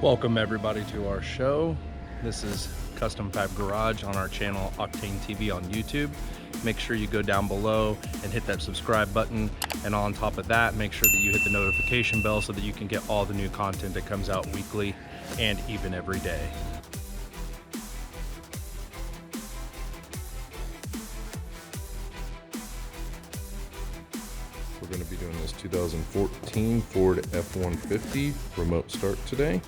Welcome everybody to our show. This is Custom Fab Garage on our channel Octane TV on YouTube. Make sure you go down below and hit that subscribe button, and on top of that, make sure that you hit the notification bell so that you can get all the new content that comes out weekly and even every day. We're going to be doing this 2014 Ford F150 remote start today.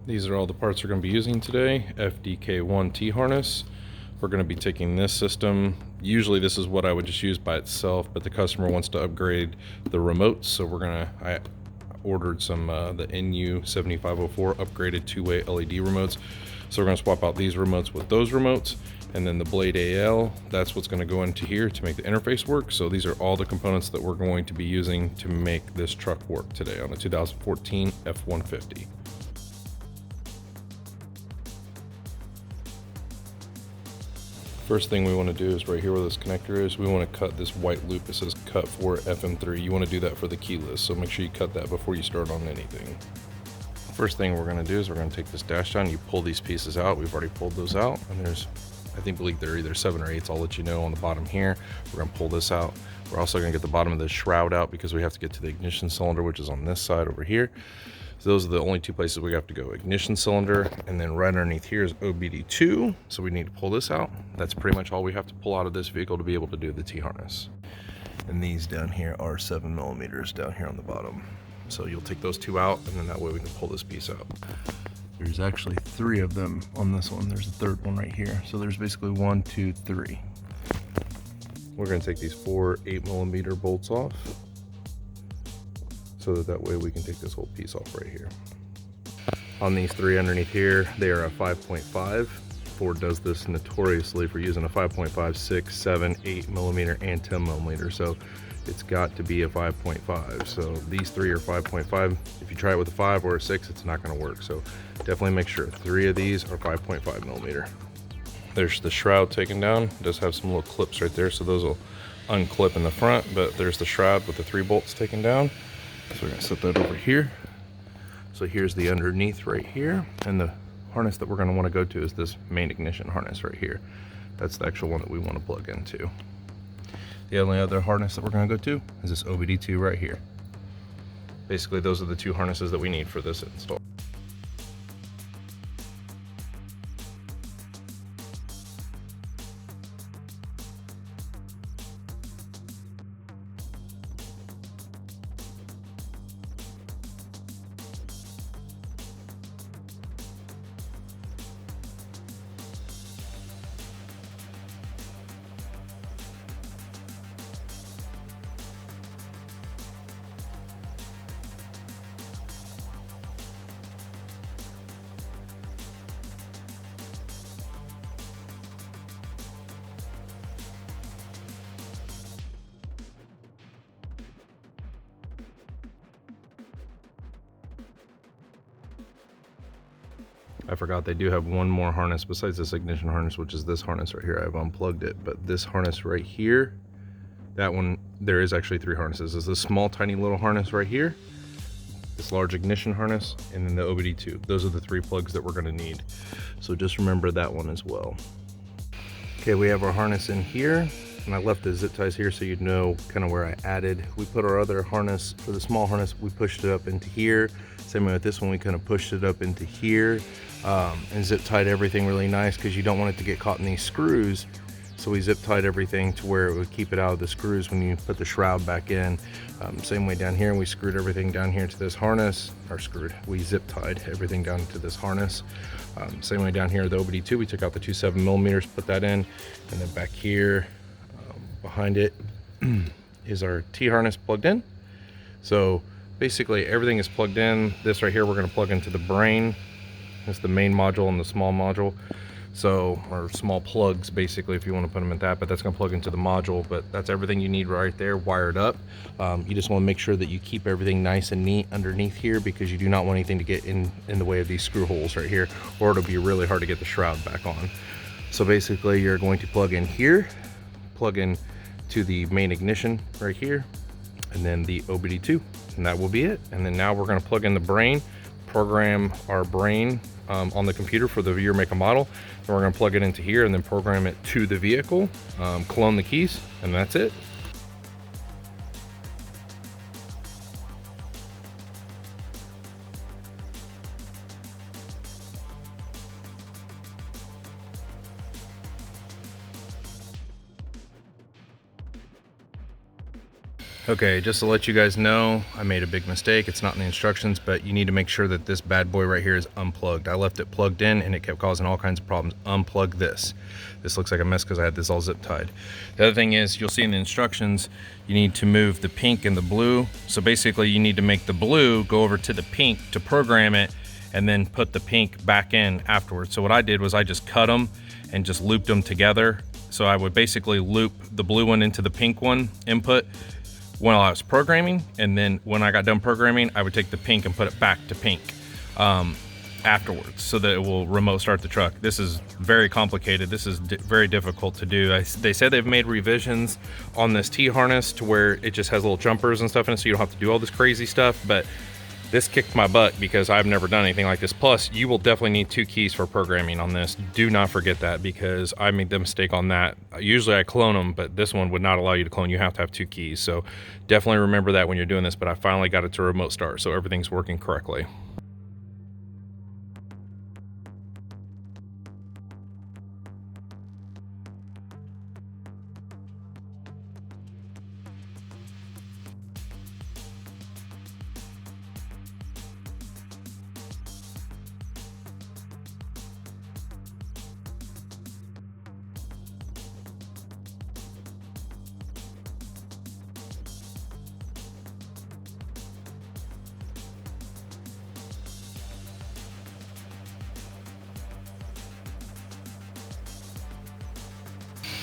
These are all the parts we're going to be using today. FDK1 T-harness. We're going to be taking this system. Usually this is what I would just use by itself, but the customer wants to upgrade the remotes, so I ordered some the NU7504 upgraded two-way LED remotes. So we're going to swap out these remotes with those remotes, and then the Blade AL, that's what's going to go into here to make the interface work. So these are all the components that we're going to be using to make this truck work today on the 2014 F150. First thing we want to do is right here where this connector is, we want to cut this white loop that says cut for FM3. You want to do that for the keyless, so make sure you cut that before you start on anything. First thing we're going to do is we're going to take this dash down. You pull these pieces out. We've already pulled those out, and I believe they're either 7 or 8s. I'll let you know on the bottom here. We're going to pull this out. We're also going to get the bottom of the shroud out because we have to get to the ignition cylinder, which is on this side over here. So those are the only two places we have to go: ignition cylinder, and then right underneath here is OBD2. So we need to pull this out. That's pretty much all we have to pull out of this vehicle to be able to do the T-harness. And these down here are 7mm down here on the bottom. So you'll take those two out, and then that way we can pull this piece out. There's actually 3 of them on this one. There's a third one right here. So there's basically 1, 2, 3. We're going to take these 4 8mm bolts off, so that way we can take this whole piece off right here. On these 3 underneath here, they are a 5.5. Ford does this notoriously for using a 5.5, 6, 7, 8mm, and 10mm. So it's got to be a 5.5. So these 3 are 5.5. If you try it with a 5 or a 6, it's not going to work. So definitely make sure 3 of these are 5.5mm. There's the shroud taken down. It does have some little clips right there, so those will unclip in the front, but there's the shroud with the 3 bolts taken down. So we're going to set that over here. So here's the underneath right here, and the harness that we're going to want to go to is this main ignition harness right here. That's the actual one that we want to plug into. The only other harness that we're going to go to is this OBD2 right here. Basically, those are the 2 harnesses that we need for this install. I forgot they do have one more harness besides this ignition harness, which is this harness right here. I've unplugged it, but this harness right here, that one, there is actually 3 harnesses. There's this small tiny little harness right here, this large ignition harness, and then the OBD2. Those are the 3 plugs that we're gonna need. So just remember that one as well. Okay, we have our harness in here, and I left the zip ties here so you'd know kind of where I added. We put our other harness, for the small harness, we pushed it up into here. Same way with this one, we kind of pushed it up into here, and zip tied everything really nice because you don't want it to get caught in these screws. So we zip tied everything to where it would keep it out of the screws when you put the shroud back in. Same way down here, we screwed everything down here to this harness, we zip tied everything down to this harness. Same way down here, the OBD2, we took out the 2 7mm, put that in, and then back here, behind it is our T-harness plugged in. So basically everything is plugged in. This right here, we're gonna plug into the brain. That's the main module and the small module. So, or small plugs basically, if you want to put them in that, but that's going to plug into the module. But that's everything you need right there wired up. You just want to make sure that you keep everything nice and neat underneath here, because you do not want anything to get in the way of these screw holes right here, or it'll be really hard to get the shroud back on. So basically you're going to plug in here, plug in to the main ignition right here, and then the OBD2, and that will be it. And then now we're going to plug in the brain, program our brain on the computer for the year, make, and model. And we're going to plug it into here and then program it to the vehicle, clone the keys, and that's it. Okay, just to let you guys know, I made a big mistake. It's not in the instructions, but you need to make sure that this bad boy right here is unplugged. I left it plugged in and it kept causing all kinds of problems. Unplug this. This looks like a mess because I had this all zip tied. The other thing is, you'll see in the instructions, you need to move the pink and the blue. So basically you need to make the blue go over to the pink to program it, and then put the pink back in afterwards. So what I did was I just cut them and just looped them together. So I would basically loop the blue one into the pink one input while I was programming, and then when I got done programming, I would take the pink and put it back to pink afterwards, so that it will remote start the truck. This is very complicated. This is very difficult to do. They said they've made revisions on this T-harness to where it just has little jumpers and stuff in it, so you don't have to do all this crazy stuff, but this kicked my butt because I've never done anything like this. Plus, you will definitely need 2 keys for programming on this. Do not forget that, because I made the mistake on that. Usually I clone them, but this one would not allow you to clone. You have to have 2 keys. So definitely remember that when you're doing this, but I finally got it to remote start, so everything's working correctly.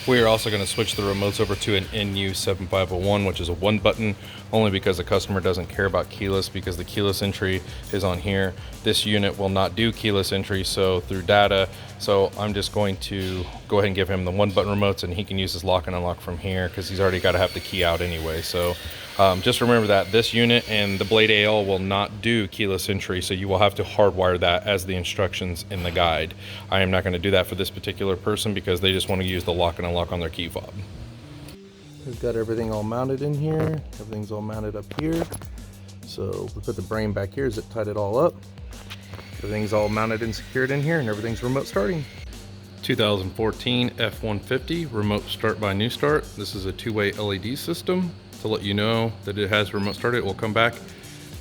We are also going to switch the remotes over to an NU7501, which is a 1 button, only because the customer doesn't care about keyless, because the keyless entry is on here. This unit will not do keyless entry, so through data. So I'm just going to go ahead and give him the 1 button remotes, and he can use his lock and unlock from here, because he's already got to have the key out anyway. So just remember that this unit and the Blade AL will not do keyless entry, so you will have to hardwire that as the instructions in the guide. I am not going to do that for this particular person because they just want to use the lock and unlock on their key fob. We've got everything all mounted in here. Everything's all mounted up here. So we put the brain back here, zip tied it all up. Everything's all mounted and secured in here, and everything's remote starting. 2014 F150 remote start by NUSTART. This is a 2-way LED system to let you know that it has remote started. It will come back,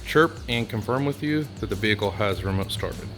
chirp, and confirm with you that the vehicle has remote started.